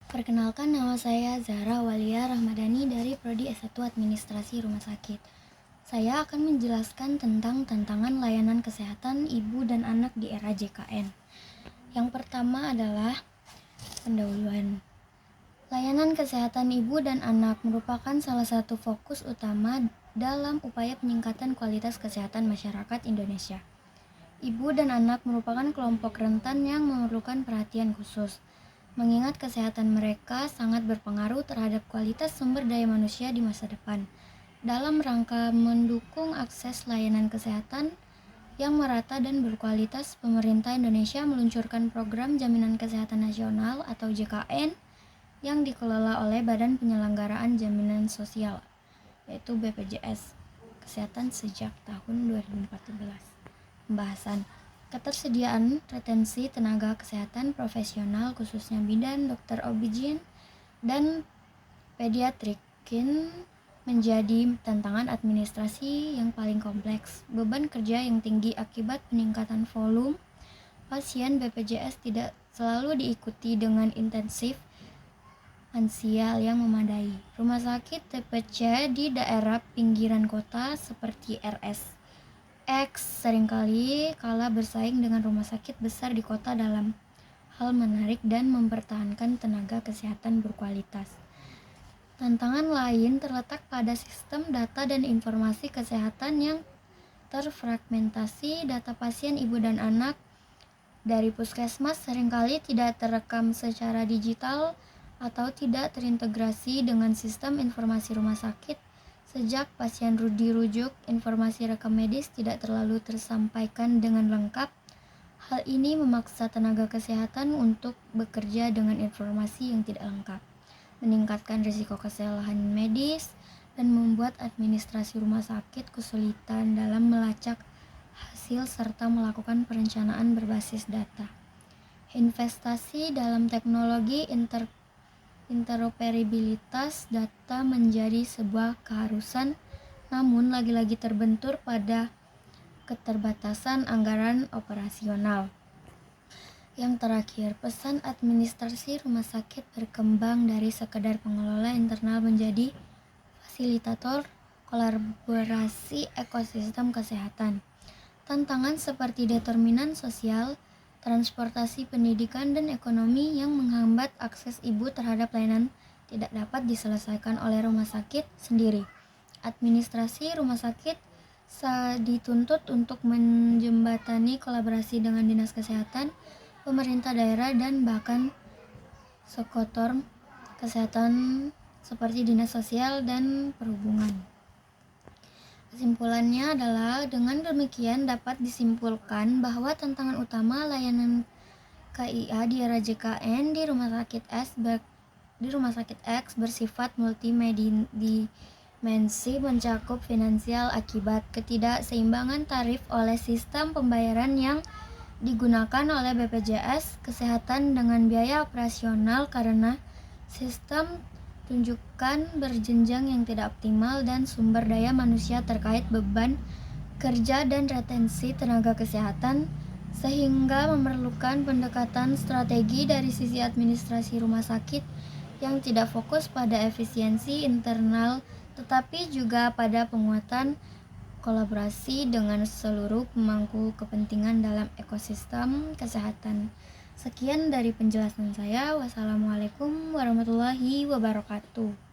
Perkenalkan, nama saya Zahra Walia Rahmadani dari Prodi S1 Administrasi Rumah Sakit. Saya akan menjelaskan tentang tantangan layanan kesehatan ibu dan anak di era JKN. Yang pertama adalah pendahuluan. Layanan kesehatan ibu dan anak merupakan salah satu fokus utama dalam upaya peningkatan kualitas kesehatan masyarakat Indonesia. Ibu dan anak merupakan kelompok rentan yang memerlukan perhatian khusus, mengingat kesehatan mereka sangat berpengaruh terhadap kualitas sumber daya manusia di masa depan. Dalam rangka mendukung akses layanan kesehatan yang merata dan berkualitas, pemerintah Indonesia meluncurkan program Jaminan Kesehatan Nasional atau JKN yang dikelola oleh Badan Penyelenggaraan Jaminan Sosial, yaitu BPJS Kesehatan sejak tahun 2014. Pembahasan ketersediaan retensi tenaga kesehatan profesional khususnya bidan, dokter OB/GYN, dan pediatrikin menjadi tantangan administrasi yang paling kompleks. Beban kerja yang tinggi akibat peningkatan volume pasien BPJS tidak selalu diikuti dengan intensif finansial yang memadai. Rumah sakit TPC di daerah pinggiran kota seperti RSX seringkali kalah bersaing dengan rumah sakit besar di kota dalam hal menarik dan mempertahankan tenaga kesehatan berkualitas. Tantangan lain terletak pada sistem data dan informasi kesehatan yang terfragmentasi. Data pasien ibu dan anak dari puskesmas seringkali tidak terekam secara digital atau tidak terintegrasi dengan sistem informasi rumah sakit. Sejak pasien dirujuk, informasi rekam medis tidak terlalu tersampaikan dengan lengkap. Hal ini memaksa tenaga kesehatan untuk bekerja dengan informasi yang tidak lengkap, meningkatkan risiko kesalahan medis, dan membuat administrasi rumah sakit kesulitan dalam melacak hasil serta melakukan perencanaan berbasis data. Investasi dalam teknologi interoperabilitas data menjadi sebuah keharusan, namun lagi-lagi terbentur pada keterbatasan anggaran operasional. Yang terakhir, pesan administrasi rumah sakit berkembang dari sekedar pengelola internal menjadi fasilitator kolaborasi ekosistem kesehatan. Tantangan seperti determinan sosial, transportasi, pendidikan, dan ekonomi yang menghambat akses ibu terhadap layanan tidak dapat diselesaikan oleh rumah sakit sendiri. Administrasi rumah sakit dituntut untuk menjembatani kolaborasi dengan dinas kesehatan, pemerintah daerah, dan bahkan sektor kesehatan seperti dinas sosial dan perhubungan. Kesimpulannya adalah, dengan demikian dapat disimpulkan bahwa tantangan utama layanan KIA di era JKN di Rumah Sakit X bersifat multidimensi, mencakup finansial akibat ketidakseimbangan tarif oleh sistem pembayaran yang digunakan oleh BPJS Kesehatan dengan biaya operasional karena sistem tunjukkan berjenjang yang tidak optimal, dan sumber daya manusia terkait beban kerja dan retensi tenaga kesehatan, sehingga memerlukan pendekatan strategi dari sisi administrasi rumah sakit yang tidak fokus pada efisiensi internal tetapi juga pada penguatan kolaborasi dengan seluruh pemangku kepentingan dalam ekosistem kesehatan. Sekian dari penjelasan saya. Wassalamualaikum warahmatullahi wabarakatuh.